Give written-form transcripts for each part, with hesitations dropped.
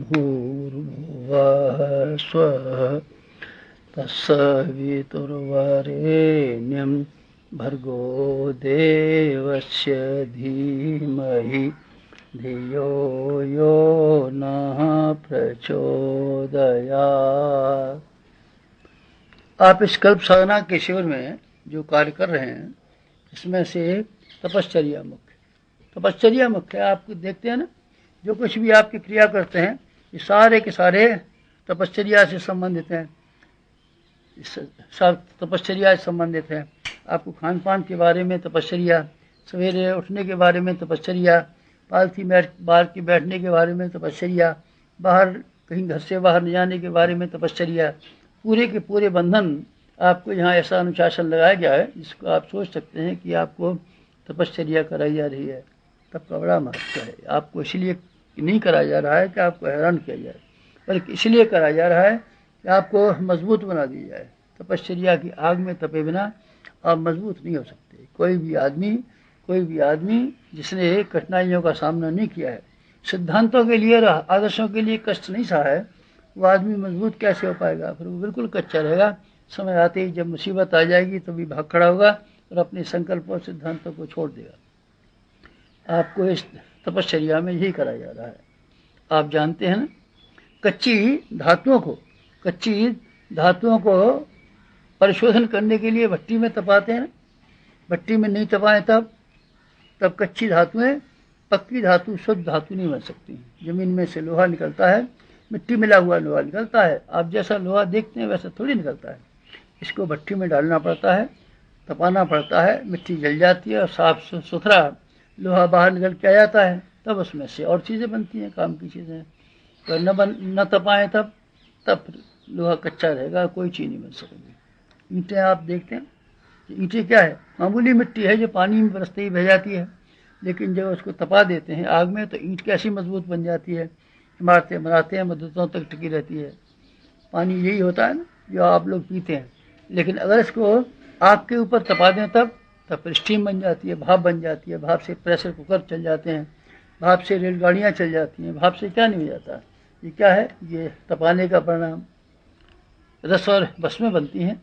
भूर्भुवः स्वः तत्सवितुर्वरेण्यं भर्गो देवस्य धीमहि धियो यो नः प्रचोदयात्। आप इस कल्प साधना के शिविर में जो कार्य कर रहे हैं, इसमें से तपश्चर्या मुख्य है। आप देखते हैं ना, जो कुछ भी आपकी क्रिया करते हैं ये सारे के सारे तपश्चर्या से संबंधित हैं। सब तपश्चर्या से संबंधित है। आपको खान पान के बारे में तपश्चर्या, सवेरे उठने के बारे में तपश्चर्या, पालथी में बाहर के बैठने के बारे में तपश्चर्या, बाहर कहीं घर से बाहर न जाने के बारे में तपश्चर्या, पूरे के पूरे बंधन आपको यहाँ ऐसा अनुशासन लगाया गया है जिसको आप सोच सकते हैं कि आपको तपश्चर्या कराई जा रही है। तब का बड़ा महत्व है। आपको इसलिए नहीं कराया जा रहा है कि आपको हैरान किया जाए, बल्कि इसलिए कराया जा रहा है कि आपको मजबूत बना दिया जाए। तपश्चर्या की आग में तपे बिना आप मजबूत नहीं हो सकते। कोई भी आदमी जिसने कठिनाइयों का सामना नहीं किया है, सिद्धांतों के लिए और आदर्शों के लिए कष्ट नहीं सहा है, वो आदमी मजबूत कैसे हो पाएगा? फिर वो बिल्कुल कच्चा रहेगा। समय आते ही जब मुसीबत आ जाएगी तभी भाग खड़ा होगा और अपने संकल्पों सिद्धांतों को छोड़ देगा। आपको इस तपश्चर्या में यही कराया जा रहा है। आप जानते हैं ना, कच्ची धातुओं को परिशोधन करने के लिए भट्टी में तपाते हैं ना। भट्टी में नहीं तपाएं तब कच्ची धातुएं पक्की धातु, शुद्ध धातु नहीं बन सकती। जमीन में से लोहा निकलता है, मिट्टी मिला हुआ लोहा निकलता है। आप जैसा लोहा देखते हैं वैसा थोड़ी निकलता है। इसको भट्टी में डालना पड़ता है, तपाना पड़ता है, मिट्टी जल जाती है और साफ सुथरा लोहा बाहर निकल के आ जाता है। तब उसमें से और चीज़ें बनती हैं, काम की चीज़ें। तो न तपाएं तब लोहा कच्चा रहेगा, कोई चीज़ नहीं बन सकेगी। ईंटें आप देखते हैं, ईंटें क्या है? मामूली मिट्टी है जो पानी में बरसते ही बह जाती है, लेकिन जब उसको तपा देते हैं आग में तो ईंट कैसी मजबूत बन जाती है। इमारतें बनाते हैं, मददों तक टिकी रहती है। पानी यही होता है ना जो आप लोग पीते हैं। लेकिन अगर इसको आग के ऊपर तपा दें तब फिर स्टीम बन जाती है, भाप बन जाती है। भाप से प्रेशर कुकर चल जाते हैं, भाप से रेलगाड़ियाँ चल जाती हैं। भाप से क्या नहीं हो जाता? ये क्या है? ये तपाने का परिणाम। रस और भस्में बनती हैं।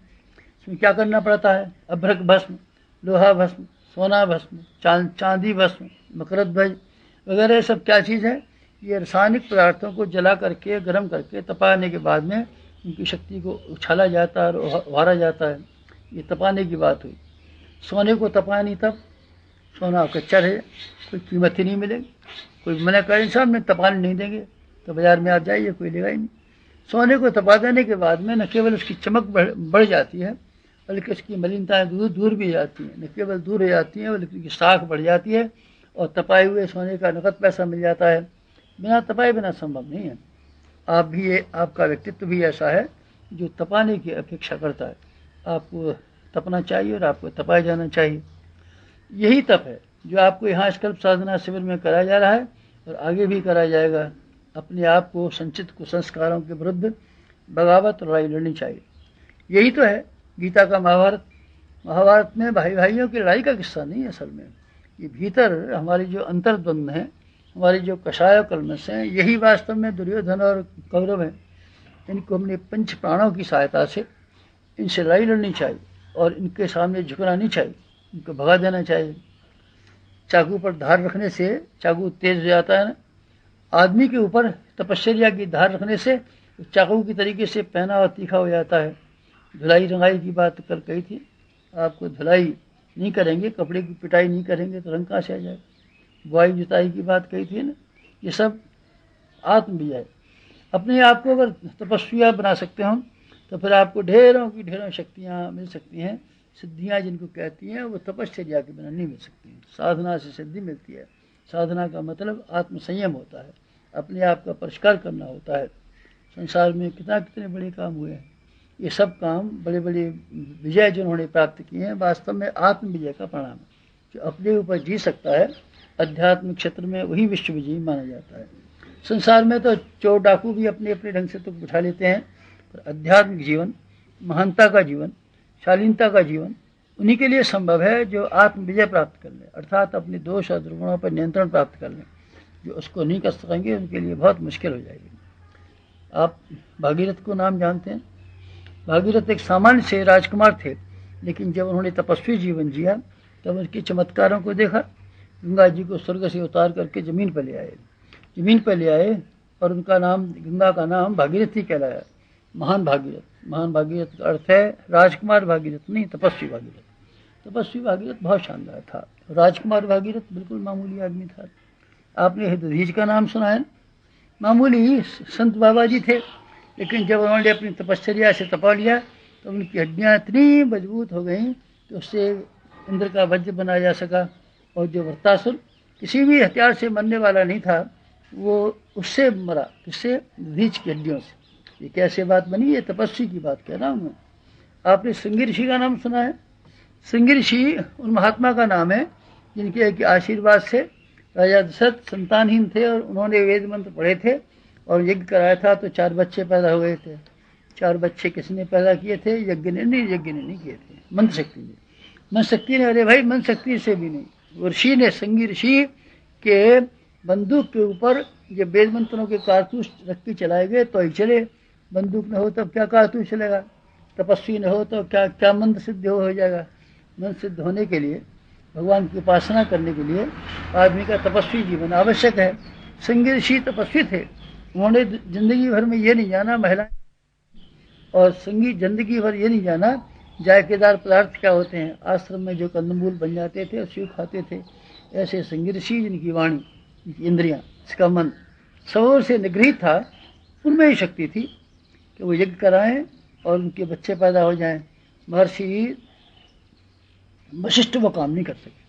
इसमें क्या करना पड़ता है? अभ्रक भस्म, लोहा भस्म, सोना भस्म, चांदी भस्म, मकरत ध्वज वगैरह सब क्या चीज़ है? ये रासायनिक पदार्थों को जला करके, गर्म करके तपाने के बाद में उनकी शक्ति को उछाला जाता है और उभारा जाता है। ये तपाने की बात हुई। सोने को तपाए नहीं तब सोना कच्चा रहे, कोई कीमत ही नहीं मिलेगी। कोई मना करे साहब में तपाने नहीं देंगे तो बाज़ार में आप जाइए, कोई लेगा ही नहीं। सोने को तपा देने के बाद में न केवल उसकी चमक बढ़ जाती है, बल्कि उसकी मलिनताएँ दूर भी जाती हैं। न केवल दूर हो जाती हैं बल्कि उसकी साख बढ़ जाती है और तपाए हुए सोने का नकद पैसा मिल जाता है। बिना तपाए बिना संभव नहीं है। आपका व्यक्तित्व भी ऐसा है जो तपाने की अपेक्षा करता है। आपको तपना चाहिए और आपको तपाया जाना चाहिए। यही तप है जो आपको यहाँ कल्प साधना शिविर में कराया जा रहा है और आगे भी कराया जाएगा। अपने आप को संचित कुसंस्कारों के विरुद्ध बगावत और लड़ाई लड़नी चाहिए। यही तो है गीता का महाभारत में भाई भाइयों की लड़ाई का किस्सा नहीं है। असल में ये भीतर हमारी जो अंतर्द्वंद है, हमारी जो कषाय कलमश हैं, यही वास्तव में दुर्योधन और कौरव हैं। इनको हमने पंच प्राणों की सहायता से इनसे लड़ाई लड़नी चाहिए और इनके सामने झुकना नहीं चाहिए, इनको भगा देना चाहिए। चाकू पर धार रखने से चाकू तेज हो जाता है ना। आदमी के ऊपर तपश्चर्या की धार रखने से चाकू की तरीके से पहना और तीखा हो जाता है। धुलाई रंगाई की बात कल कही थी। आपको धुलाई नहीं करेंगे, कपड़े की पिटाई नहीं करेंगे तो रंग कहाँ से आ जाएगा। बुआई जुताई की बात कही थी ना। ये सब आत्मविजय। अपने आप को अगर तपस्विया बना सकते हो तो फिर आपको ढेरों शक्तियाँ मिल सकती हैं। सिद्धियाँ जिनको कहती हैं वो तपश्चर्या के बिना नहीं मिल सकती हैं। साधना से सिद्धि मिलती है। साधना का मतलब आत्मसंयम होता है, अपने आप का परिष्कार करना होता है। संसार में कितने बड़े काम हुए हैं। ये सब काम बड़े बड़े विजय जिन्होंने प्राप्त किए हैं वास्तव में आत्मविजय का परिणाम है। जो अपने ऊपर जी सकता है अध्यात्मिक क्षेत्र में वही विश्व विजयी माना जाता है। संसार में तो चोर डाकू भी अपने अपने ढंग से तो उठा लेते हैं, पर आध्यात्मिक जीवन, महानता का जीवन, शालीनता का जीवन उन्हीं के लिए संभव है जो आत्मविजय प्राप्त कर लें, अर्थात अपने दोष और दुर्गुणों पर नियंत्रण प्राप्त कर लें। जो उसको नहीं कर सकेंगे उनके लिए बहुत मुश्किल हो जाएगी। आप भागीरथ को नाम जानते हैं? भागीरथ एक सामान्य से राजकुमार थे, लेकिन जब उन्होंने तपस्वी जीवन जिया तब उनके चमत्कारों को देखा। गंगा जी को स्वर्ग से उतार करके जमीन पर ले आए और उनका नाम, गंगा का नाम भागीरथ ही कहलाया। महान भागीरथ का अर्थ है राजकुमार भागीरथ नहीं, तपस्वी भागीरथ। तपस्वी भागीरथ बहुत शानदार था। राजकुमार भागीरथ बिल्कुल मामूली आदमी था। आपने दधीच का नाम सुना है? मामूली संत बाबा जी थे, लेकिन जब उन्होंने अपनी तपश्चर्या से तपा लिया तो उनकी हड्डियाँ इतनी मजबूत हो गई कि उससे इंद्र का वज्र बनाया जा सका। और जो वृत्तासुर किसी भी हथियार से मरने वाला नहीं था, वो उससे मरा। किससे? दधीच की हड्डियों से। ये कैसे बात बनी? ये तपस्वी की बात कह रहा हूँ मैं। आपने श्रृंगी ऋषि का नाम सुना है? श्रृंगी ऋषि उन महात्मा का नाम है जिनके एक आशीर्वाद से राजा दशरथ संतानहीन थे और उन्होंने वेद मंत्र पढ़े थे और यज्ञ कराया था, तो 4 बच्चे पैदा हुए थे। 4 बच्चे किसने पैदा किए थे? यज्ञ ने नहीं किए थे, मंत्र शक्ति ने। मंत्र शक्ति ने, अरे भाई मंत्र शक्ति से भी नहीं, ऋषि ने, श्रृंगी ऋषि के बंदूक के ऊपर जब वेद मंत्रों के कारतूस रख के चलाए गए तो ही चले। बंदूक न हो तब क्या कारतूस चलेगा? तपस्वी न हो तो क्या मंत्र सिद्ध हो जाएगा? मंत्र सिद्ध होने के लिए, भगवान की उपासना करने के लिए आदमी का तपस्वी जीवन आवश्यक है। श्रृंगी ऋषि तपस्वी थे। उन्होंने जिंदगी भर में ये नहीं जाना महिला और श्रृंगी जिंदगी भर ये नहीं जाना जायकेदार पदार्थ क्या होते हैं। आश्रम में जो कंदमूल बन जाते थे उसी को खाते थे। ऐसे श्रृंगी ऋषि जिनकी वाणी, जिनकी इंद्रियां, इसका मन सबों से निगृहित था, उनमें ही शक्ति थी कि वो यज्ञ कराएं और उनके बच्चे पैदा हो जाएं। महर्षि वशिष्ठ वो काम नहीं कर सके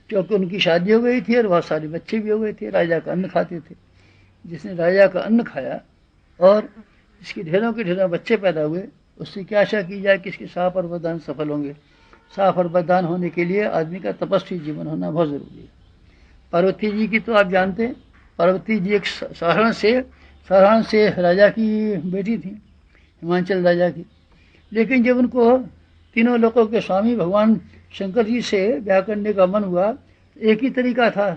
क्योंकि उनकी शादी हो गई थी और बहुत सारे बच्चे भी हो गए थे। राजा का अन्न खाते थे। जिसने राजा का अन्न खाया और इसके ढेरों के ढेरों बच्चे पैदा हुए, उससे क्या आशा की जाए कि इसके शाप और वरदान सफल होंगे? शाप और वरदान होने के लिए आदमी का तपस्वी जीवन होना बहुत ज़रूरी है। पार्वती जी की तो आप जानते हैं, पार्वती जी एक साधारण से राजा की बेटी थी, हिमाचल राजा की। लेकिन जब उनको तीनों लोकों के स्वामी भगवान शंकर जी से ब्याह करने का मन हुआ, एक ही तरीका था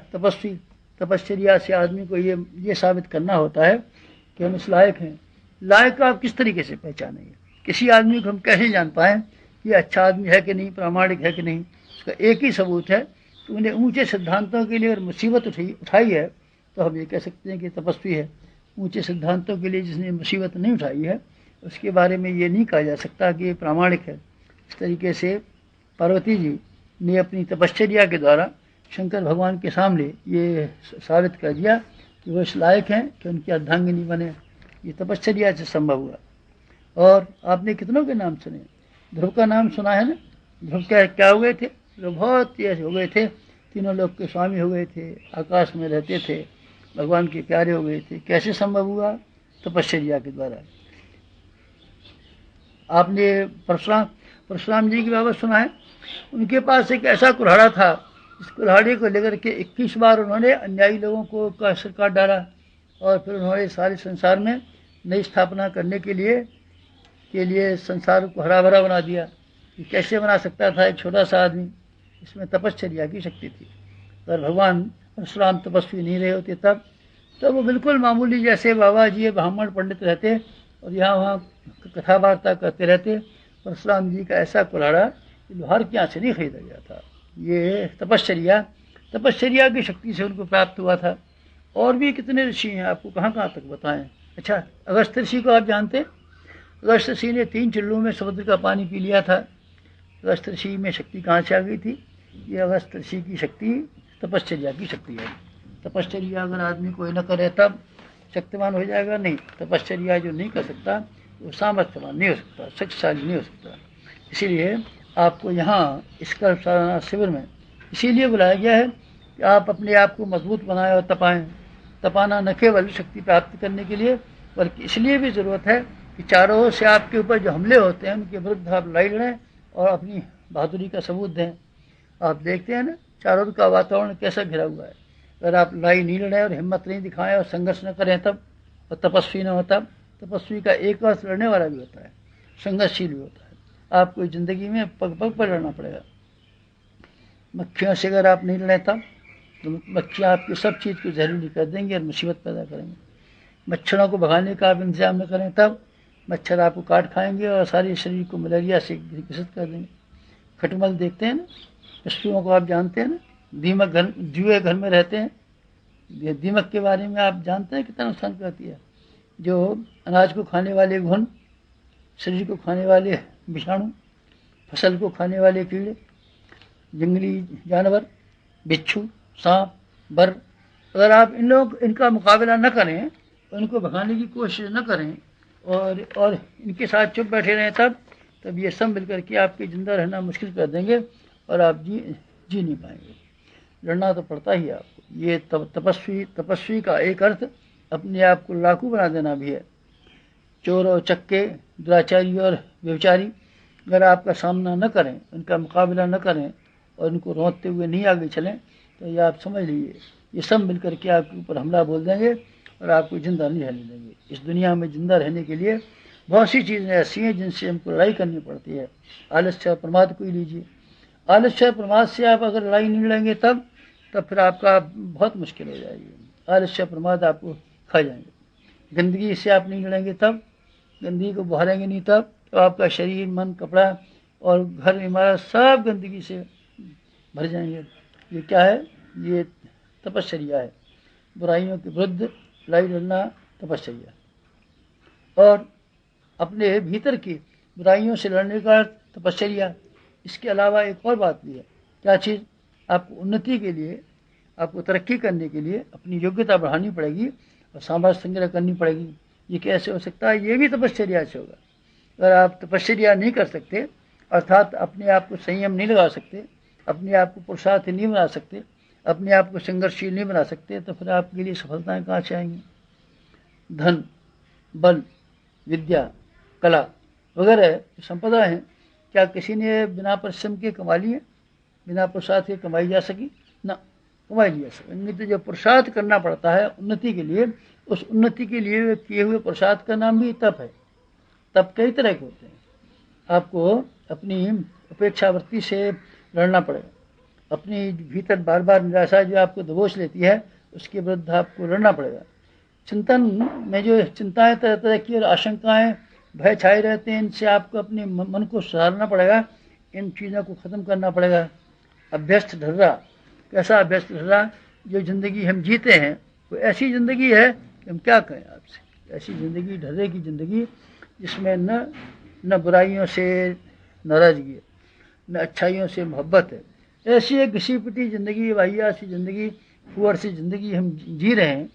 तपश्चर्या से आदमी को ये साबित करना होता है कि हम इस लायक हैं। लायक का आप किस तरीके से पहचानेंगे? किसी आदमी को हम कैसे जान पाएँ कि अच्छा आदमी है कि नहीं, प्रामाणिक है कि नहीं? उसका एक ही सबूत है कि उन्हें ऊंचे सिद्धांतों के लिए अगर मुसीबत उठाई है तो हम ये कह सकते हैं कि तपस्वी है। ऊंचे सिद्धांतों के लिए जिसने मुसीबत नहीं उठाई है उसके बारे में ये नहीं कहा जा सकता कि ये प्रामाणिक है। इस तरीके से पार्वती जी ने अपनी तपश्चर्या के द्वारा शंकर भगवान के सामने ये साबित कर दिया कि वो इस लायक हैं कि उनकी अर्धांगिनी बने। ये तपश्चर्या से संभव हुआ। और आपने कितनों के नाम सुने? ध्रुव का नाम सुना है ना? ध्रुव क्या हो गए थे? ध्रुव बहुत तेज हो गए थे, तीनों लोग के स्वामी हो गए थे, आकाश में रहते थे, भगवान के प्यारे हो गए थे। कैसे संभव हुआ? तपश्चर्या के द्वारा। आपने परशुराम जी की बाबत सुना है? उनके पास एक ऐसा कुल्हाड़ा था, इस कुल्हाड़े को लेकर के 21 बार उन्होंने अन्यायी लोगों को का सिर काट डाला और फिर उन्होंने सारे संसार में नई स्थापना करने के लिए संसार को हरा भरा बना दिया। कि कैसे बना सकता था एक छोटा सा आदमी? इसमें तपश्चर्या की शक्ति थी। अगर भगवान परशुराम तपस्वी नहीं रहे होते तब वो बिल्कुल मामूली जैसे बाबा जी ब्राह्मण पंडित रहते और यहाँ वहाँ कथा वार्ता करते रहते। परशुराम जी का ऐसा कुल्हाड़ा लोहार के यहाँ से नहीं खरीदा गया था। ये तपश्चर्या की शक्ति से उनको प्राप्त हुआ था। और भी कितने ऋषि हैं, आपको कहाँ तक बताएं। अच्छा, अगस्त ऋषि को आप जानते हैं? अगस्त ऋषि ने 3 चुल्लू में समुद्र का पानी पी लिया था। अगस्त ऋषि में शक्ति कहाँ से आ गई थी? ये अगस्त ऋषि की शक्ति तपश्चर्या की शक्ति है। तपश्चर्या अगर आदमी कोई न करे तब शक्तिमान हो जाएगा? नहीं। तपश्चर्या जो नहीं कर सकता वो सामर्थ्यवान नहीं हो सकता, शक्तिशाली नहीं हो सकता। इसीलिए आपको यहाँ इस कल्प साधना शिविर में इसीलिए बुलाया गया है कि आप अपने आप को मजबूत बनाएं और तपाएं। तपाना न केवल शक्ति प्राप्त करने के लिए बल्कि इसलिए भी ज़रूरत है कि चारों ओर से आपके ऊपर जो हमले होते हैं उनके विरुद्ध आप लड़ाई लड़ें और अपनी बहादुरी का सबूत दें। आप देखते हैं ना चारों ओर का वातावरण कैसा घिरा हुआ है। अगर आप लड़ाई नहीं लड़ें और हिम्मत नहीं दिखाएं और संघर्ष न करें तब, और तपस्वी न हो तब। तपस्वी का एक अर्थ लड़ने वाला भी होता है, संघर्षशील भी होता है। आपको ज़िंदगी में पग पग पर लड़ना पड़ेगा। मक्खियों से अगर आप नहीं लड़ें तब, तो मक्खियाँ आपकी सब चीज़ को जहरीली कर देंगे और मुसीबत पैदा करेंगे। मच्छरों को भगाने का आप इंतजाम न करें तब मच्छर आपको काट खाएंगे और सारे शरीर को मलेरिया से ग्रसित कर देंगे। खटमल देखते हैं ना, पशुओं को आप जानते हैं ना, दीमक घर जुए घर में रहते हैं, दीमक के बारे में आप जानते हैं कितना नुकसान करती है। जो अनाज को खाने वाले घुन, शरीर को खाने वाले विषाणु, फसल को खाने वाले कीड़े, जंगली जानवर, बिच्छू, सांप, बर, अगर आप इनका मुकाबला न करें, उनको भगाने की कोशिश न करें और इनके साथ चुप बैठे रहें तब ये सब मिलकर के आपके ज़िंदा रहना मुश्किल कर देंगे और आप जी नहीं पाएंगे। लड़ना तो पड़ता ही आपको। ये तपस्वी का एक अर्थ अपने आप को लाखू बना देना भी है। चोर और चक्के, दुराचारी और व्यभिचारी अगर आपका सामना न करें, उनका मुकाबला न करें और उनको रोकते हुए नहीं आगे चलें, तो ये आप समझ लीजिए ये सब मिलकर के आपके ऊपर हमला बोल देंगे और आपको जिंदा नहीं रहने देंगे। इस दुनिया में जिंदा रहने के लिए बहुत सी चीज़ें ऐसी हैं जिनसे हमको लड़ाई करनी पड़ती है। आलस्य और प्रमाद को ही लीजिए। आलस्य और प्रमाद से आप अगर लड़ाई नहीं लड़ेंगे तब फिर आपका बहुत मुश्किल हो जाएगी। आलस्य प्रमाद आपको खा जाएंगे। गंदगी से आप नहीं लड़ेंगे तब, गंदगी को बहारेंगे नहीं तब, तो आपका शरीर, मन, कपड़ा और घर, इमारत सब गंदगी से भर जाएंगे। ये क्या है? ये तपश्चर्या है। बुराइयों के विरुद्ध लड़ाई लड़ना तपश्चर्या। और अपने भीतर की बुराइयों से लड़ने का तपश्चर्या। इसके अलावा एक और बात भी है। क्या चीज़? आपको उन्नति के लिए, आपको तरक्की करने के लिए अपनी योग्यता बढ़ानी पड़ेगी और सामर्थ्य संग्रह करनी पड़ेगी। ये कैसे हो सकता है? ये भी तपश्चर्या से होगा। अगर आप तपश्चर्या नहीं कर सकते, अर्थात अपने आप को संयम नहीं लगा सकते, अपने आप को पुरुषार्थ नहीं बना सकते, अपने आप को संघर्षशील नहीं बना सकते, तो फिर आपके लिए सफलताएं कहाँ से आएंगी? धन, बल, विद्या, कला वगैरह संपदा है, क्या किसी ने बिना परिश्रम के कमा ली है? बिना पुरुषार्थ के कमाई जा सकी? ना, कमाई नहीं जा सकेंगे। तो जो पुरुषार्थ करना पड़ता है उन्नति के लिए, उस उन्नति के लिए किए हुए पुरुषार्थ का नाम भी तप है। तप कई तरह के होते हैं। आपको अपनी अपेक्षावृत्ति से लड़ना पड़ेगा। अपनी भीतर बार बार निराशा जो आपको दबोच लेती है, उसके विरुद्ध आपको लड़ना पड़ेगा। चिंतन में जो चिंताएं तरह तरह की और आशंकाएं, भय छाए रहते हैं, इनसे आपको अपने मन को सुधारना पड़ेगा। इन चीज़ों को ख़त्म करना पड़ेगा। अभ्यस्त ढर्रा। कैसा अभ्यस्त ढर्रा? जो ज़िंदगी हम जीते हैं वो ऐसी ज़िंदगी है कि हम क्या कहें आपसे। ऐसी ज़िंदगी, ढर्रे की ज़िंदगी, जिसमें न बुराइयों से नाराज़गी है, न अच्छाइयों से मोहब्बत है। ऐसी एक घिसी पिटी ज़िंदगी, वाहियात सी ज़िंदगी, कुंवर सी ज़िंदगी हम जी रहे हैं।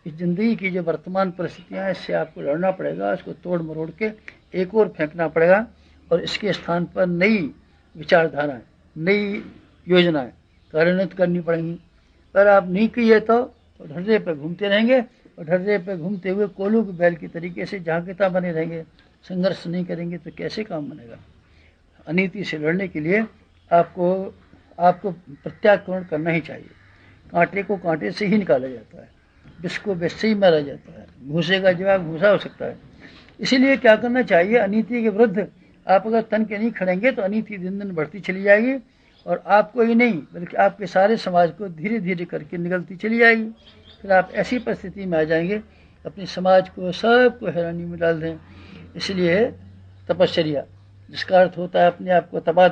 इस ज़िंदगी की जो वर्तमान परिस्थितियाँ हैं, इससे आपको लड़ना पड़ेगा। इसको तोड़ मरोड़ के एक और फेंकना पड़ेगा और इसके स्थान पर नई विचारधाराएँ, नई योजनाएं कार्यान्वित करनी पड़ेंगी। अगर आप नहीं किए तो ढर्रे पर घूमते रहेंगे और ढर्रे पर घूमते हुए कोलू के बैल की तरीके से झांकिता बने रहेंगे। संघर्ष नहीं करेंगे तो कैसे काम बनेगा? अनीति से लड़ने के लिए आपको प्रत्याक्रमण करना ही चाहिए। कांटे को कांटे से ही निकाला जाता है, विष को विष से ही मारा जाता है। घूसे का जवाब घूसा हो सकता है। इसीलिए क्या करना चाहिए? अनीति के विरुद्ध आप अगर तन के नहीं खड़ेंगे तो अनीति दिन दिन बढ़ती चली जाएगी और आपको ही नहीं बल्कि आपके सारे समाज को धीरे धीरे करके निगलती चली जाएगी। फिर आप ऐसी परिस्थिति में आ जाएंगे अपने समाज को, सबको हैरानी में डाल दें। इसलिए तपश्चर्या, जिसका अर्थ होता है अपने आप को तबा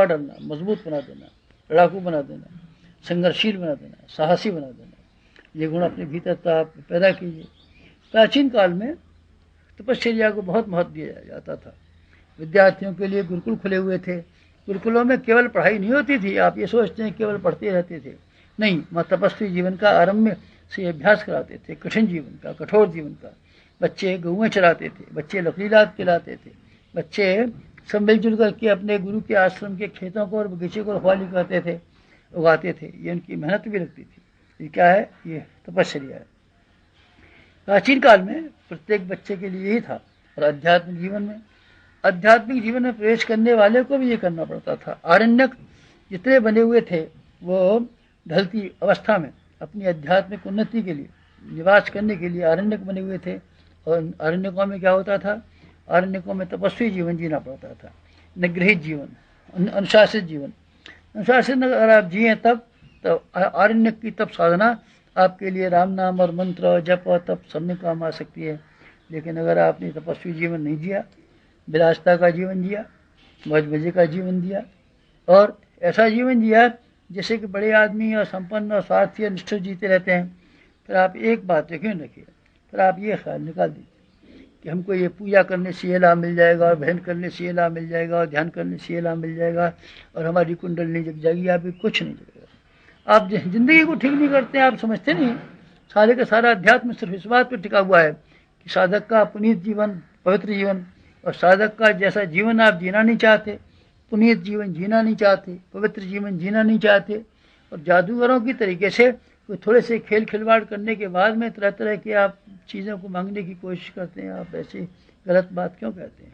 डालना, मजबूत बना देना, लड़ाकू बना देना, संघर्षशील बना देना, साहसी बना देना, ये गुण अपने भीतर आप पैदा कीजिए। प्राचीन काल में तपश्चर्या को बहुत महत्व दिया जाता था। विद्यार्थियों के लिए गुरुकुल खुले हुए थे। गुरुकुलों में केवल पढ़ाई नहीं होती थी। आप ये सोचते हैं केवल पढ़ते रहते थे, नहीं, वहाँ तपस्वी जीवन का आरंभ से अभ्यास कराते थे, कठिन जीवन का, कठोर जीवन का। बच्चे गौएं चराते थे, बच्चे लकड़ी लाद के लाते थे, बच्चे सब मिलजुल करके अपने गुरु के आश्रम के खेतों को और बगीचे को रखवाली करते थे, उगाते थे। ये उनकी मेहनत भी लगती थी। ये क्या है? ये तपश्चर्या है। प्राचीन काल में प्रत्येक बच्चे के लिए यही था। और आध्यात्मिक जीवन में प्रवेश करने वाले को भी ये करना पड़ता था। आरण्यक जितने बने हुए थे वो ढलती अवस्था में अपनी आध्यात्मिक उन्नति के लिए, निवास करने के लिए आरण्यक बने हुए थे। और आरण्यकों में क्या होता था? आरण्यकों में तपस्वी जीवन जीना पड़ता था, निगृहित जीवन, अनुशासित जीवन। अनुशासित अगर आप जिए तब तो आरण्यक की तप साधना आपके लिए राम नाम और मंत्र और जप और तप सब में काम आ सकती है। लेकिन अगर आपने तपस्वी जीवन नहीं जिया, विलासता का जीवन जिया, मौज मजे का जीवन जिया और ऐसा जीवन जिया जैसे कि बड़े आदमी और संपन्न और स्वार्थी और निष्ठुर जीते रहते हैं, फिर आप एक बात यकीन रखिए, फिर आप ये ख्याल निकाल दीजिए कि हमको ये पूजा करने से ये लाभ मिल जाएगा और भजन करने से ये लाभ मिल जाएगा और ध्यान करने से ये लाभ मिल जाएगा और हमारी कुंडली जग जाएगी। आप कुछ नहीं जगेगा। आप जिंदगी को ठीक नहीं करते हैं, आप समझते नहीं सारे का सारा अध्यात्म सिर्फ इस बात पर टिका हुआ है कि साधक का पुनीत जीवन, पवित्र जीवन, और साधक का जैसा जीवन आप जीना नहीं चाहते, पुनीत जीवन जीना नहीं चाहते, पवित्र जीवन जीना नहीं चाहते, और जादूगरों की तरीके से कोई थोड़े से खेल खिलवाड़ करने के बाद में तरह तरह की आप चीज़ों को मांगने की कोशिश करते हैं। आप ऐसे गलत बात क्यों कहते हैं?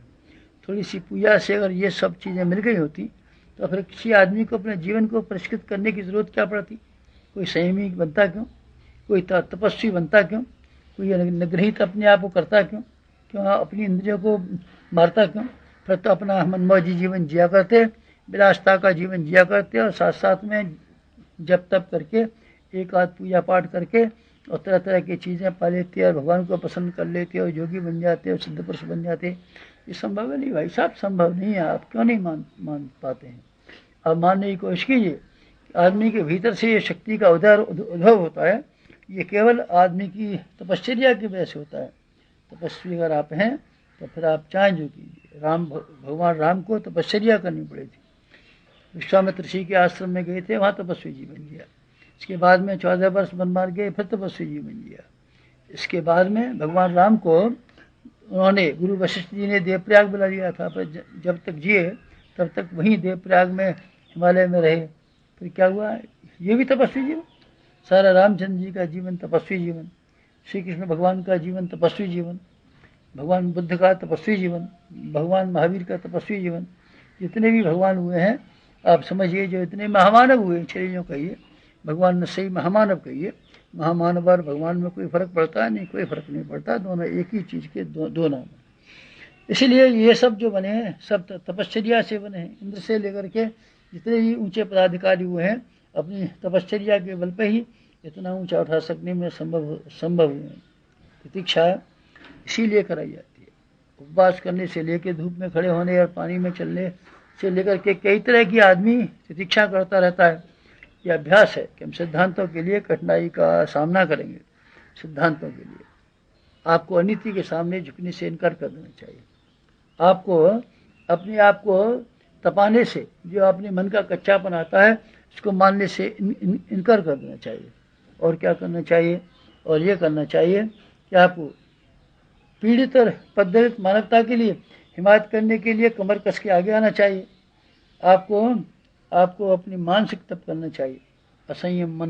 थोड़ी सी पूजा से अगर ये सब चीज़ें मिल गई होती तो फिर किसी आदमी को अपने जीवन को परिष्कृत करने की ज़रूरत क्या पड़ती? कोई संयमी बनता क्यों? कोई तपस्वी बनता क्यों? कोई निग्रहित अपने आप को करता क्यों? क्यों अपनी इंद्रियों को मारता क्यों? फिर तो अपना मनमौजी जीवन जिया करते, विलासता का जीवन जिया करते और साथ साथ में जप तप करके एक आध पूजा पाठ करके और तरह तरह की चीज़ें पा लेते और भगवान को पसंद कर लेते और योगी बन जाते और सिद्ध पुरुष बन जाते। ये संभव है नहीं भाई साहब, संभव नहीं है। आप क्यों नहीं मान पाते हैं? आप मानने की कोशिश कीजिए। आदमी के भीतर से ये शक्ति का उद्भव होता है, ये केवल आदमी की तपश्चर्या की वजह से होता है। तपस्वी अगर आप हैं तो फिर आप चाहें जो कीजिए। भगवान राम को तपश्चर्या करनी पड़ी थी। विश्वामित्र ऋषि के आश्रम में गए थे, वहाँ तपस्वी जीवन जिया। इसके बाद में 14 वर्ष वनवास गए, फिर तपस्वी जीवन जिया। इसके बाद में भगवान राम को उन्होंने, गुरु वशिष्ठ जी ने देवप्रयाग बुला लिया था, पर जब तक जिए तब तक वहीं देवप्रयाग में हिमालय में रहे। फिर क्या हुआ? ये भी तपस्वी जीवन। सारा रामचंद्र जी का जीवन तपस्वी जीवन, श्री कृष्ण भगवान का जीवन तपस्वी जीवन, भगवान बुद्ध का तपस्वी जीवन, भगवान महावीर का तपस्वी जीवन। जितने भी भगवान हुए हैं आप समझिए, जो इतने महामानव हुए, चलिए कहिए भगवान ने सही महामानव कहिए। महामानव और भगवान में कोई फर्क पड़ता है? नहीं, कोई फर्क नहीं पड़ता। दोनों एक ही चीज़ के दो नाम हैं। इसीलिए ये सब जो बने हैं सब तपश्चर्या से बने हैं। इंद्र से लेकर के जितने भी ऊंचे पदाधिकारी हुए हैं अपनी तपश्चर्या के बल पे ही इतना ऊंचा उठा सकने में संभव हुए हैं। प्रतीक्षा इसीलिए कराई जाती है। उपवास करने से लेकर धूप में खड़े होने और पानी में चलने से लेकर के कई तरह की आदमी प्रतीक्षा करता रहता है। यह अभ्यास है कि हम सिद्धांतों के लिए कठिनाई का सामना करेंगे। सिद्धांतों के लिए आपको अनीति के सामने झुकने से इनकार कर देना चाहिए। आपको अपने आप को तपाने से, जो अपने मन का कच्चापन आता है उसको मानने से इनकार कर देना चाहिए। और क्या करना चाहिए? और ये करना चाहिए कि आपको पीड़ित और पद्धत मानवता के लिए हिमायत करने के लिए कमर कस के आगे आना चाहिए। आपको अपनी मानसिक तप करना चाहिए। असंयम मन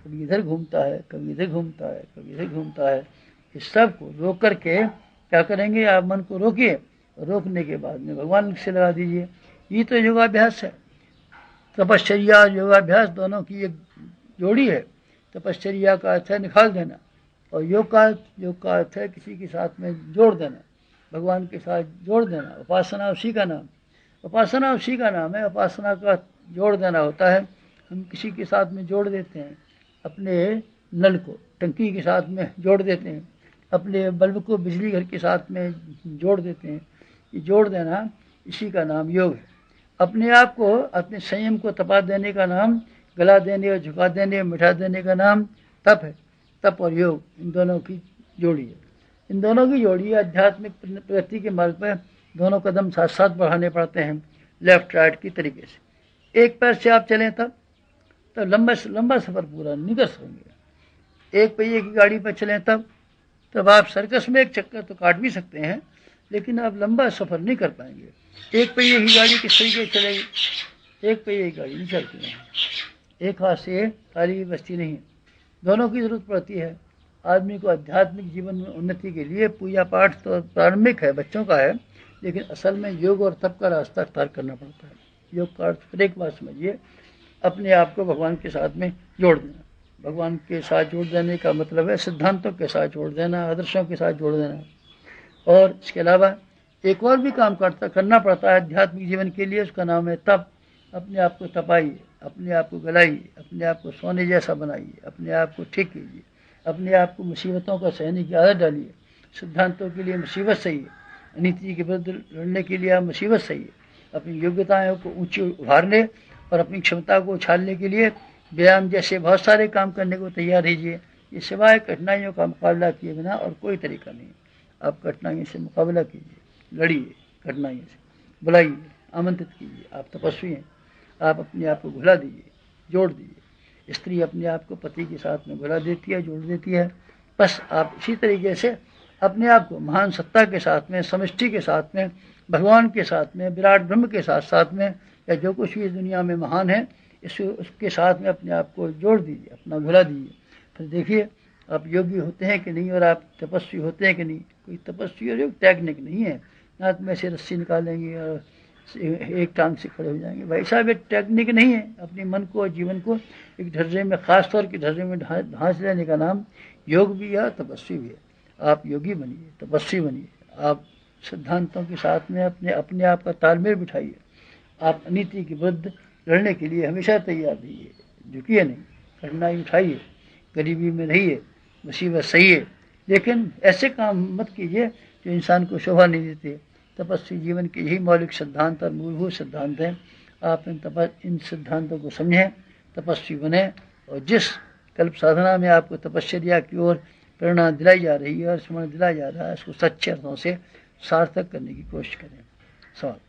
कभी इधर घूमता है, कभी इधर घूमता है, कभी इधर घूमता है। इस सब को रोक करके क्या करेंगे? आप मन को रोकिए, रोकने के बाद में भगवान से लगा दीजिए। ये तो योगाभ्यास है। तपश्चर्या और योगाभ्यास दोनों की एक जोड़ी है। तपश्चर्या का अर्थ है निकाल देना और योग का अर्थ है किसी के साथ में जोड़ देना, भगवान के साथ जोड़ देना। उपासना उसी का नाम है। उपासना का जोड़ देना होता है। हम किसी के साथ में जोड़ देते हैं, अपने नल को टंकी के साथ में जोड़ देते हैं, अपने बल्ब को बिजली घर के साथ में जोड़ देते हैं। ये जोड़ देना इसी का नाम योग है। अपने आप को, अपने संयम को तपा देने का नाम, गला देने और झुका देने और मिठा देने का नाम तप है। तप और योग इन दोनों की जोड़ी है। इन दोनों की जोड़ी आध्यात्मिक प्रगति के मार्ग पर दोनों कदम साथ साथ बढ़ाने पड़ते हैं, लेफ्ट राइट की तरीके से। एक पैर से आप चलें तब लंबा सफ़र पूरा नहीं कर सकेंगे। एक पहिए की गाड़ी पर चलें तब आप सर्कस में एक चक्कर तो काट भी सकते हैं, लेकिन आप लंबा सफ़र नहीं कर पाएंगे। एक पहिए की गाड़ी किस तरीके से चलेगी? एक पहिए की गाड़ी नहीं चलती है। एक हाथ से ताली बजती नहीं। दोनों की ज़रूरत पड़ती है। आदमी को आध्यात्मिक जीवन में उन्नति के लिए पूजा पाठ तो प्रारंभिक है, बच्चों का है, लेकिन असल में योग और तप का रास्ता अख्तियार करना पड़ता है। योग का अर्थ फिर एक बात समझिए, अपने आप को भगवान के साथ में जोड़ देना। भगवान के साथ जोड़ देने का मतलब है सिद्धांतों के साथ जोड़ देना, आदर्शों के साथ जोड़ देना। और इसके अलावा एक और भी काम करना पड़ता है आध्यात्मिक जीवन के लिए, उसका नाम है तप। अपने आप को तपाइए, अपने आप को गलाइए, अपने आप को सोने जैसा बनाइए, अपने आप को ठीक कीजिए, अपने आप को मुसीबतों का सहने की आदत डालिए। सिद्धांतों के लिए मुसीबत सही है, नीति के विरुद्ध लड़ने के लिए आप मुसीबत सही है। अपनी योग्यताओं को ऊंची उभारने और अपनी क्षमता को उछालने के लिए व्यायाम जैसे बहुत सारे काम करने को तैयार रहिए। ये सिवाय कठिनाइयों का मुकाबला किए बिना और कोई तरीका नहीं। आप कठिनाइयों से मुकाबला कीजिए, लड़िए, कठिनाइयों से बुलाइए, आमंत्रित कीजिए। आप तपस्वी हैं, आप अपने आप को घुला दीजिए, जोड़ दीजिए। स्त्री अपने आप को पति के साथ में घुला देती है, जोड़ देती है। बस आप इसी तरीके से अपने आप को महान सत्ता के साथ में, समष्टि के साथ में, भगवान के साथ में, विराट ब्रह्म के साथ में, या जो कुछ भी दुनिया में महान है उसके साथ में अपने आप को जोड़ दीजिए, अपना घुला दीजिए। फिर देखिए आप योगी होते हैं कि नहीं, और आप तपस्वी होते हैं कि नहीं। कोई तपस्वी और योग टेक्निक नहीं है, नाक में से रस्सी निकालेंगे और एक टांग से खड़े हो जाएंगे। भाई साहब ये टेक्निक नहीं है। अपने मन को और जीवन को एक ढर्रे में, खास तौर के ढर्रे में ढांस लेने का नाम योग भी है, तपस्वी भी है। आप योगी बनिए, तपस्वी बनिए। आप सिद्धांतों के साथ में अपने आप का तालमेल बिठाइए। आप अनीति के विरुद्ध लड़ने के लिए हमेशा तैयार रहिए, झुकिए नहीं, कठिनाई उठाइए, गरीबी में रहिए, मुसीबत सहिए, लेकिन ऐसे काम मत कीजिए जो इंसान को शोभा नहीं देते। तपस्वी जीवन के यही मौलिक सिद्धांत और मूलभूत सिद्धांत हैं। आप इन सिद्धांतों को समझें, तपस्वी बने, और जिस कल्प साधना में आपको तपश्चर्या की ओर प्रेरणा दिलाई जा रही है और स्मरण दिलाया जा रहा है, उसको सच्चे अर्थों से सार्थक करने की कोशिश करें। सवाल।